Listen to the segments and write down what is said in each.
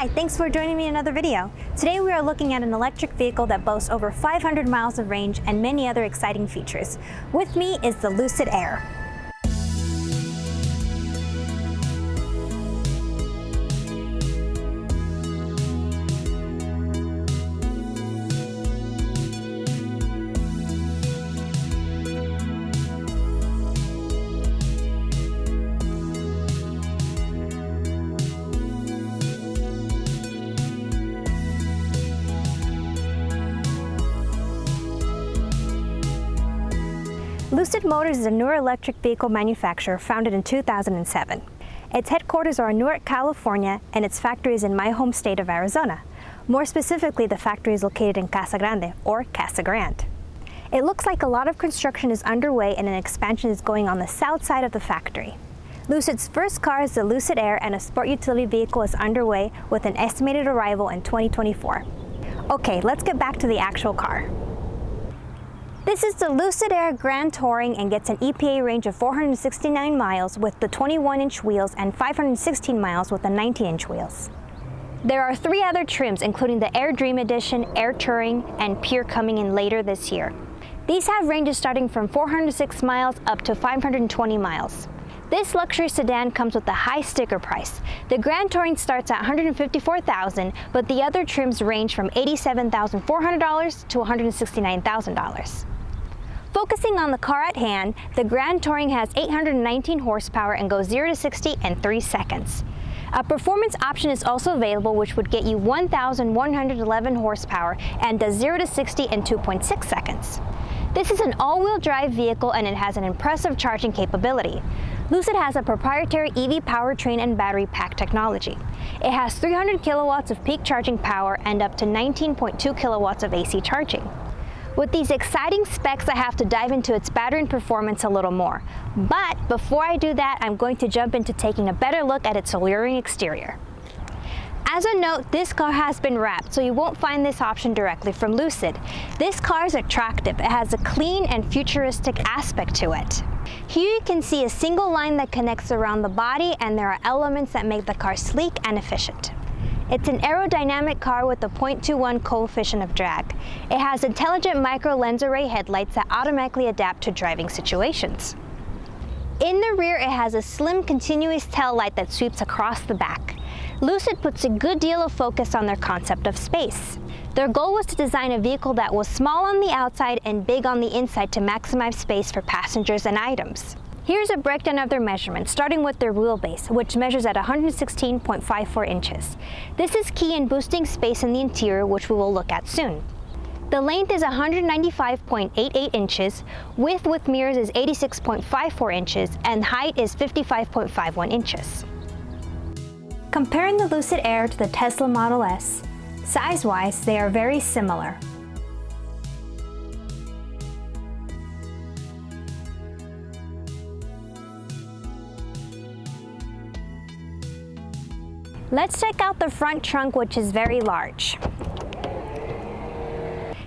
Hi, thanks for joining me in another video. Today we are looking at an electric vehicle that boasts over 500 miles of range and many other exciting features. With me is the Lucid Air. Lucid Motors is a newer electric vehicle manufacturer founded in 2007. Its headquarters are in Newark, California, and its factory is in my home state of Arizona. More specifically, the factory is located in Casa Grande, or Casa Grande. It looks like a lot of construction is underway and an expansion is going on the south side of the factory. Lucid's first car is the Lucid Air, and a sport utility vehicle is underway with an estimated arrival in 2024. Okay, let's get back to the actual car. This is the Lucid Air Grand Touring and gets an EPA range of 469 miles with the 21-inch wheels and 516 miles with the 19-inch wheels. There are 3 other trims, including the Air Dream Edition, Air Touring, and Pure coming in later this year. These have ranges starting from 406 miles up to 520 miles. This luxury sedan comes with a high sticker price. The Grand Touring starts at $154,000, but the other trims range from $87,400 to $169,000. Focusing on the car at hand, the Grand Touring has 819 horsepower and goes 0 to 60 in 3 seconds. A performance option is also available, which would get you 1,111 horsepower and does 0 to 60 in 2.6 seconds. This is an all-wheel drive vehicle and it has an impressive charging capability. Lucid has a proprietary EV powertrain and battery pack technology. It has 300 kilowatts of peak charging power and up to 19.2 kilowatts of AC charging. With these exciting specs, I have to dive into its battery and performance a little more. But before I do that, I'm going to jump into taking a better look at its alluring exterior. As a note, this car has been wrapped, so you won't find this option directly from Lucid. This car is attractive. It has a clean and futuristic aspect to it. Here you can see a single line that connects around the body, and there are elements that make the car sleek and efficient. It's an aerodynamic car with a 0.21 coefficient of drag. It has intelligent micro lens array headlights that automatically adapt to driving situations. In the rear, it has a slim continuous tail light that sweeps across the back. Lucid puts a good deal of focus on their concept of space. Their goal was to design a vehicle that was small on the outside and big on the inside to maximize space for passengers and items. Here's a breakdown of their measurements, starting with their wheelbase, which measures at 116.54 inches. This is key in boosting space in the interior, which we will look at soon. The length is 195.88 inches, width with mirrors is 86.54 inches, and height is 55.51 inches. Comparing the Lucid Air to the Tesla Model S, size-wise, they are very similar. Let's check out the front trunk, which is very large.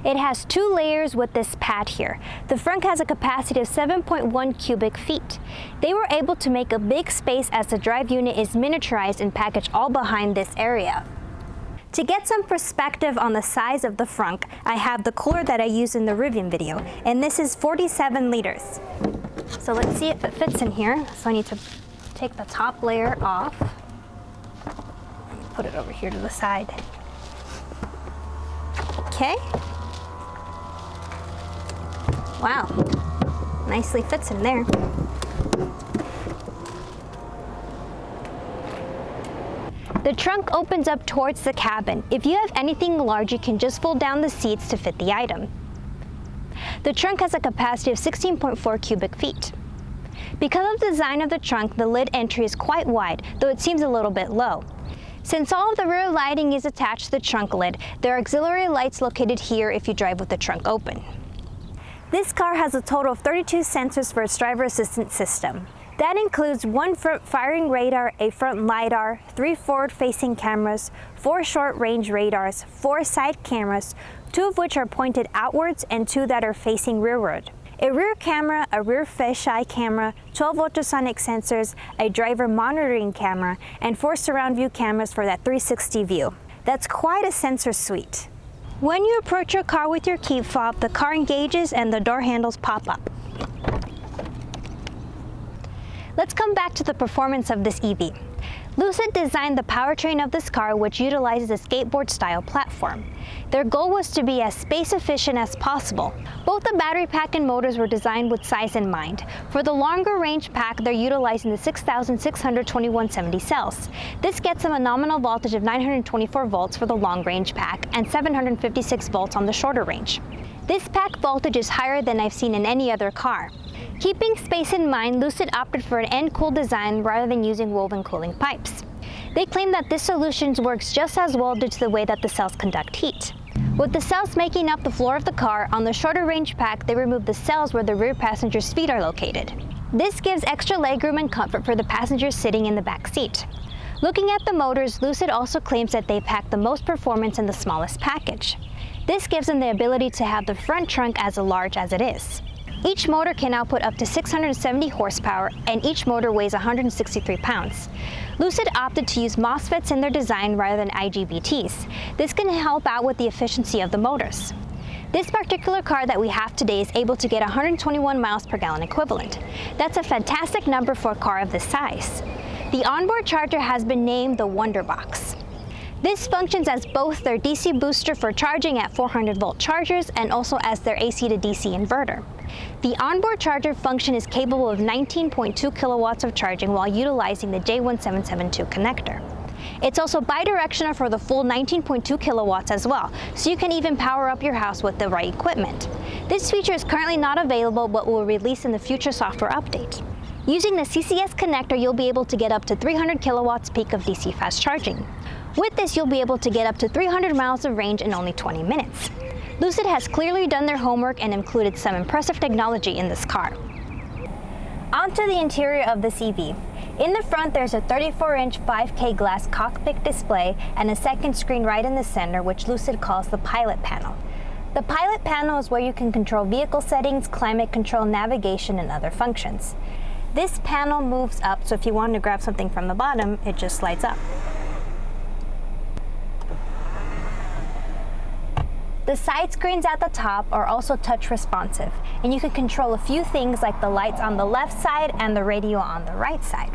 It has 2 layers with this pad here. The front has a capacity of 7.1 cubic feet. They were able to make a big space as the drive unit is miniaturized and packaged all behind this area. To get some perspective on the size of the front, I have the cooler that I used in the Rivian video, and this is 47 liters. So let's see if it fits in here. So I need to take the top layer off. Put it over here to the side. Okay. Wow, nicely fits in there. The trunk opens up towards the cabin. If you have anything large, you can just fold down the seats to fit the item. The trunk has a capacity of 16.4 cubic feet. Because of the design of the trunk, the lid entry is quite wide, though it seems a little bit low. Since all of the rear lighting is attached to the trunk lid, there are auxiliary lights located here if you drive with the trunk open. This car has a total of 32 sensors for its driver assistance system. That includes 1 front-firing radar, a front LiDAR, 3 forward-facing cameras, 4 short-range radars, 4 side cameras, 2 of which are pointed outwards and 2 that are facing rearward. A rear camera, a rear fisheye camera, 12 ultrasonic sensors, a driver monitoring camera, and 4 surround view cameras for that 360 view. That's quite a sensor suite. When you approach your car with your key fob, the car engages and the door handles pop up. Let's come back to the performance of this EV. Lucid designed the powertrain of this car, which utilizes a skateboard-style platform. Their goal was to be as space-efficient as possible. Both the battery pack and motors were designed with size in mind. For the longer range pack, they're utilizing the 6,621/70 cells. This gets them a nominal voltage of 924 volts for the long-range pack and 756 volts on the shorter range. This pack voltage is higher than I've seen in any other car. Keeping space in mind, Lucid opted for an end-cooled design rather than using woven cooling pipes. They claim that this solution works just as well due to the way that the cells conduct heat. With the cells making up the floor of the car, on the shorter range pack, they remove the cells where the rear passenger's feet are located. This gives extra legroom and comfort for the passengers sitting in the back seat. Looking at the motors, Lucid also claims that they pack the most performance in the smallest package. This gives them the ability to have the front trunk as large as it is. Each motor can output up to 670 horsepower, and each motor weighs 163 pounds. Lucid opted to use MOSFETs in their design rather than IGBTs. This can help out with the efficiency of the motors. This particular car that we have today is able to get 121 miles per gallon equivalent. That's a fantastic number for a car of this size. The onboard charger has been named the Wonder Box. This functions as both their DC booster for charging at 400-volt chargers and also as their AC to DC inverter. The onboard charger function is capable of 19.2 kilowatts of charging while utilizing the J1772 connector. It's also bidirectional for the full 19.2 kilowatts as well, so you can even power up your house with the right equipment. This feature is currently not available but will release in the future software update. Using the CCS connector, you'll be able to get up to 300 kilowatts peak of DC fast charging. With this, you'll be able to get up to 300 miles of range in only 20 minutes. Lucid has clearly done their homework and included some impressive technology in this car. Onto the interior of this EV. In the front, there's a 34-inch 5K glass cockpit display and a second screen right in the center, which Lucid calls the pilot panel. The pilot panel is where you can control vehicle settings, climate control, navigation, and other functions. This panel moves up, so if you want to grab something from the bottom, it just slides up. The side screens at the top are also touch responsive, and you can control a few things like the lights on the left side and the radio on the right side.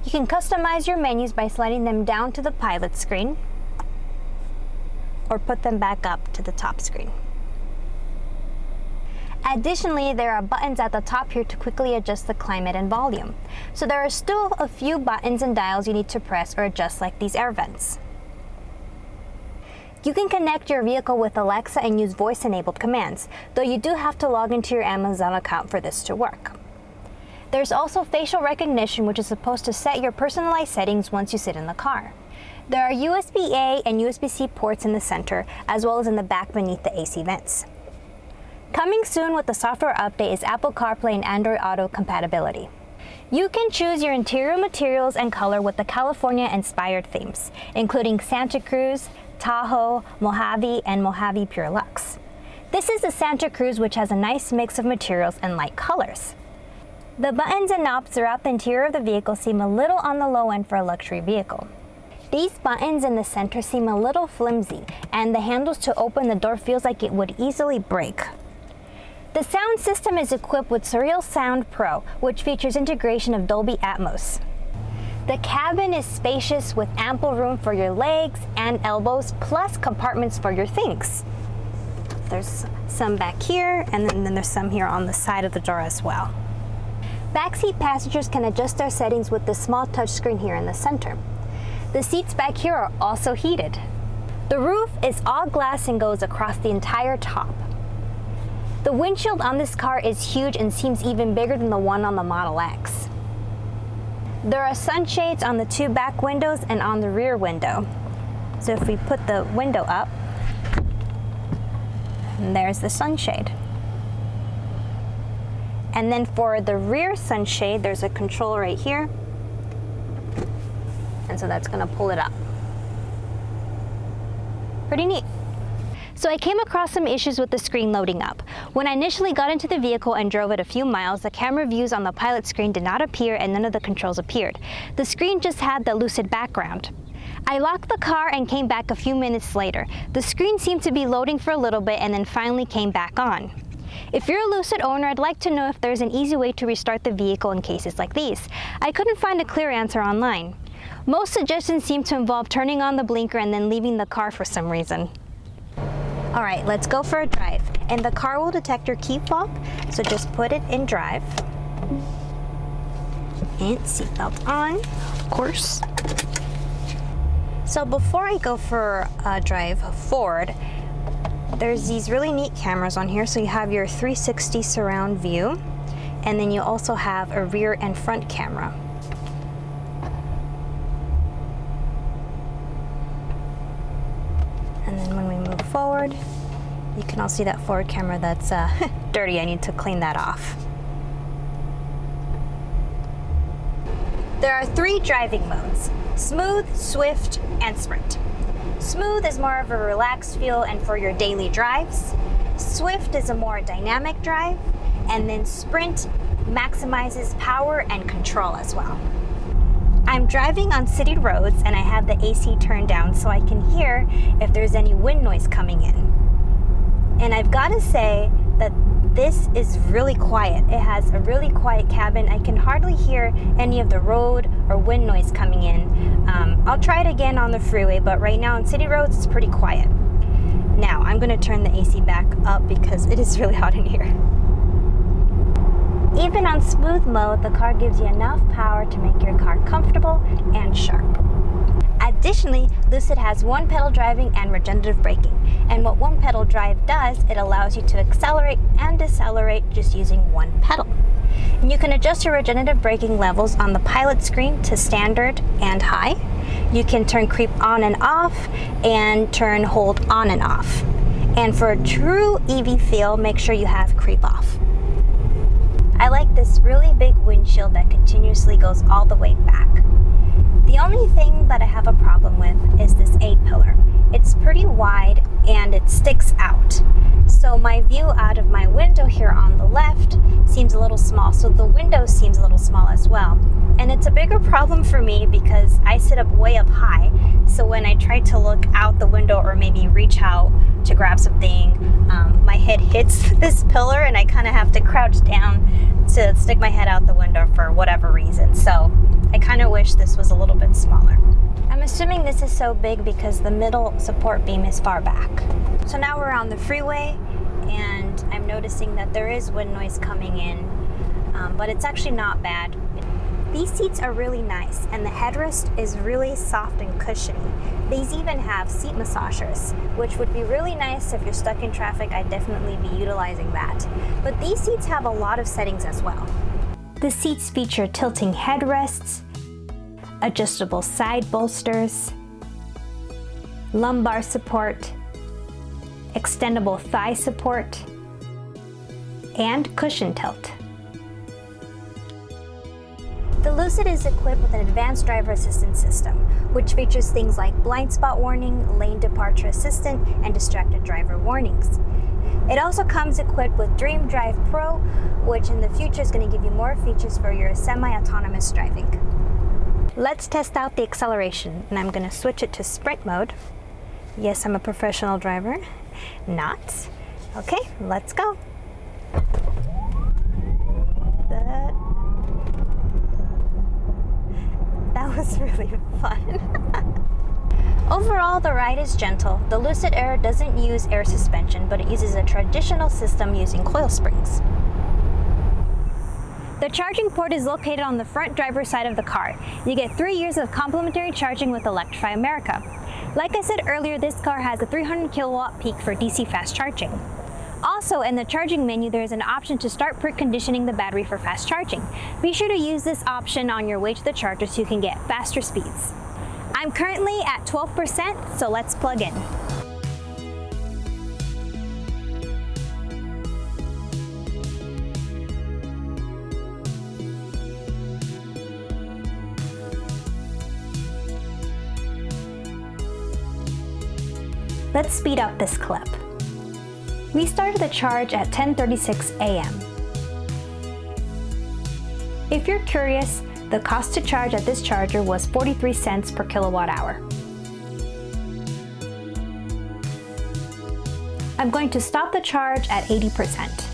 You can customize your menus by sliding them down to the pilot screen or put them back up to the top screen. Additionally, there are buttons at the top here to quickly adjust the climate and volume. So there are still a few buttons and dials you need to press or adjust, like these air vents. You can connect your vehicle with Alexa and use voice-enabled commands, though you do have to log into your Amazon account for this to work. There's also facial recognition, which is supposed to set your personalized settings once you sit in the car. There are USB-A and USB-C ports in the center, as well as in the back beneath the AC vents. Coming soon with the software update is Apple CarPlay and Android Auto compatibility. You can choose your interior materials and color with the California-inspired themes, including Santa Cruz, Tahoe, Mojave, and Mojave Pure Luxe. This is the Santa Cruz, which has a nice mix of materials and light colors. The buttons and knobs throughout the interior of the vehicle seem a little on the low end for a luxury vehicle. These buttons in the center seem a little flimsy, and the handles to open the door feels like it would easily break. The sound system is equipped with Surreal Sound Pro, which features integration of Dolby Atmos. The cabin is spacious with ample room for your legs and elbows, plus compartments for your things. There's some back here, and then there's some here on the side of the door as well. Backseat passengers can adjust their settings with the small touchscreen here in the center. The seats back here are also heated. The roof is all glass and goes across the entire top. The windshield on this car is huge and seems even bigger than the one on the Model X. There are sunshades on the two back windows and on the rear window. So if we put the window up, and there's the sunshade. And then for the rear sunshade, there's a control right here. And so that's gonna pull it up. Pretty neat. So I came across some issues with the screen loading up. When I initially got into the vehicle and drove it a few miles, the camera views on the pilot screen did not appear and none of the controls appeared. The screen just had the Lucid background. I locked the car and came back a few minutes later. The screen seemed to be loading for a little bit and then finally came back on. If you're a Lucid owner, I'd like to know if there's an easy way to restart the vehicle in cases like these. I couldn't find a clear answer online. Most suggestions seem to involve turning on the blinker and then leaving the car for some reason. All right, let's go for a drive. And the car will detect your key fob, so just put it in drive. And seatbelt on, of course. So before I go for a drive forward, there's these really neat cameras on here. So you have your 360 surround view, and then you also have a rear and front camera. And then when we move forward, you can also see that forward camera that's dirty. I need to clean that off. There are 3 driving modes: smooth, swift, and sprint. Smooth is more of a relaxed feel and for your daily drives. Swift is a more dynamic drive, and then sprint maximizes power and control as well. I'm driving on city roads and I have the AC turned down so I can hear if there's any wind noise coming in. And I've got to say that this is really quiet. It has a really quiet cabin. I can hardly hear any of the road or wind noise coming in. I'll try it again on the freeway, but right now on city roads it's pretty quiet. Now I'm going to turn the AC back up because it is really hot in here. Even on smooth mode, the car gives you enough power to make your car comfortable and sharp. Additionally, Lucid has one pedal driving and regenerative braking. And what one pedal drive does, it allows you to accelerate and decelerate just using one pedal. And you can adjust your regenerative braking levels on the pilot screen to standard and high. You can turn creep on and off and turn hold on and off. And for a true EV feel, make sure you have creep off. I like this really big windshield that continuously goes all the way back. The only thing that I have a problem with is this A-pillar. It's pretty wide and it sticks out. So my view out of my window here on the left seems a little small, so the window seems a little small as well. And it's a bigger problem for me because I sit up way up high, so when I try to look out the window or maybe reach out to grab something, my head hits this pillar and I kind of have to crouch down to stick my head out the window for whatever reason. So I kind of wish this was a little bit smaller. I'm assuming this is so big because the middle support beam is far back. So now we're on the freeway and I'm noticing that there is wind noise coming in, but it's actually not bad. These seats are really nice and the headrest is really soft and cushiony. These even have seat massagers, which would be really nice if you're stuck in traffic. I'd definitely be utilizing that. But these seats have a lot of settings as well. The seats feature tilting headrests, adjustable side bolsters, lumbar support, extendable thigh support, and cushion tilt. The Lucid is equipped with an advanced driver assistance system, which features things like blind spot warning, lane departure assistant, and distracted driver warnings. It also comes equipped with Dream Drive Pro, which in the future is going to give you more features for your semi-autonomous driving. Let's test out the acceleration, and I'm going to switch it to sprint mode. Yes, I'm a professional driver. Not. Okay, let's go. That was really fun. Overall, the ride is gentle. The Lucid Air doesn't use air suspension, but it uses a traditional system using coil springs. The charging port is located on the front driver's side of the car. You get 3 years of complimentary charging with Electrify America. Like I said earlier, this car has a 300 kilowatt peak for DC fast charging. Also, in the charging menu, there is an option to start preconditioning the battery for fast charging. Be sure to use this option on your way to the charger so you can get faster speeds. I'm currently at 12%, so let's plug in. Let's speed up this clip. We started the charge at 10:36 a.m. If you're curious, the cost to charge at this charger was 43 cents per kilowatt hour. I'm going to stop the charge at 80%.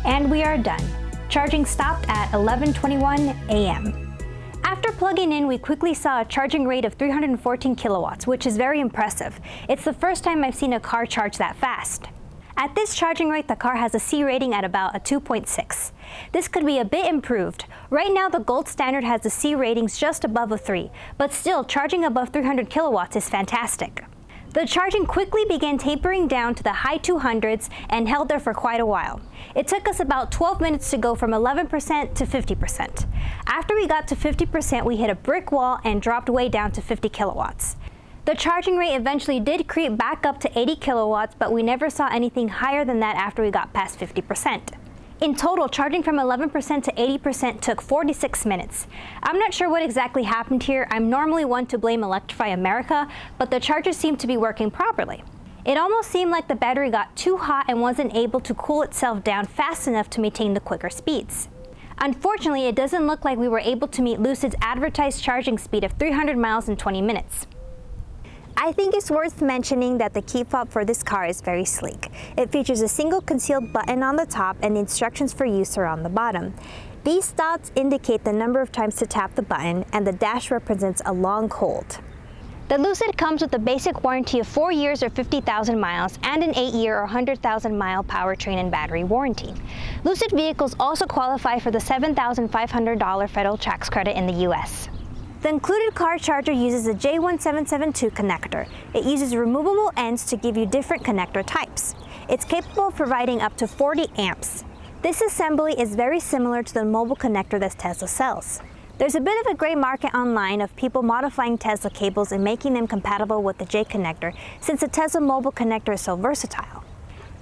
And we are done. Charging stopped at 11:21 a.m. After plugging in, we quickly saw a charging rate of 314 kilowatts, which is very impressive. It's the first time I've seen a car charge that fast. At this charging rate, the car has a C rating at about a 2.6. This could be a bit improved. Right now, the gold standard has the C ratings just above a 3, but still, charging above 300 kilowatts is fantastic. The charging quickly began tapering down to the high 200s and held there for quite a while. It took us about 12 minutes to go from 11% to 50%. After we got to 50%, we hit a brick wall and dropped way down to 50 kilowatts. The charging rate eventually did creep back up to 80 kilowatts, but we never saw anything higher than that after we got past 50%. In total, charging from 11% to 80% took 46 minutes. I'm not sure what exactly happened here. I'm normally one to blame Electrify America, but the charger seemed to be working properly. It almost seemed like the battery got too hot and wasn't able to cool itself down fast enough to maintain the quicker speeds. Unfortunately, it doesn't look like we were able to meet Lucid's advertised charging speed of 300 miles in 20 minutes. I think it's worth mentioning that the key fob for this car is very sleek. It features a single concealed button on the top and the instructions for use are on the bottom. These dots indicate the number of times to tap the button, and the dash represents a long hold. The Lucid comes with a basic warranty of 4 years or 50,000 miles and an 8-year or 100,000 mile powertrain and battery warranty. Lucid vehicles also qualify for the $7,500 federal tax credit in the US. The included car charger uses a J1772 connector. It uses removable ends to give you different connector types. It's capable of providing up to 40 amps. This assembly is very similar to the mobile connector that Tesla sells. There's a bit of a gray market online of people modifying Tesla cables and making them compatible with the J connector, since the Tesla mobile connector is so versatile.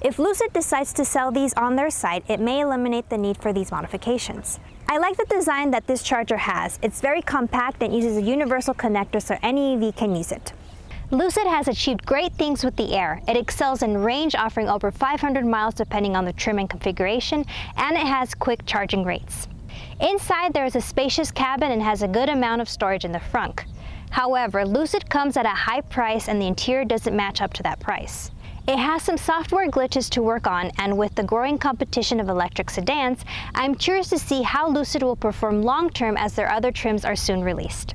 If Lucid decides to sell these on their site, it may eliminate the need for these modifications. I like the design that this charger has. It's very compact and uses a universal connector so any EV can use it. Lucid has achieved great things with the Air. It excels in range, offering over 500 miles depending on the trim and configuration, and it has quick charging rates. Inside, there is a spacious cabin and has a good amount of storage in the front. However, Lucid comes at a high price and the interior doesn't match up to that price. It has some software glitches to work on, and with the growing competition of electric sedans, I'm curious to see how Lucid will perform long-term as their other trims are soon released.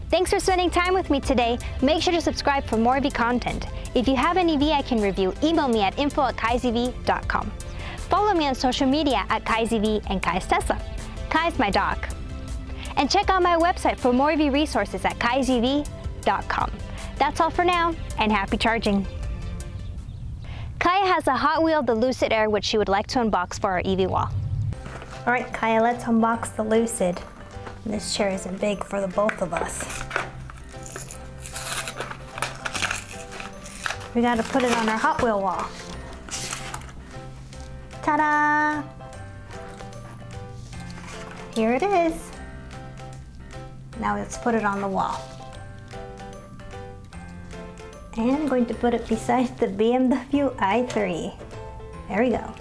Thanks for spending time with me today. Make sure to subscribe for more EV content. If you have an EV I can review, email me at info@kaisev.com. Follow me on social media at KaiseV and Kai's Tesla. Kai's my dog. And check out my website for more EV resources at kaisev.com. That's all for now, and happy charging. Kaya has a Hot Wheel, the Lucid Air, which she would like to unbox for our EV wall. All right, Kaya, let's unbox the Lucid. This chair isn't big for the both of us. We gotta put it on our Hot Wheel wall. Ta-da! Here it is. Now let's put it on the wall. And I'm going to put it beside the BMW i3. There we go.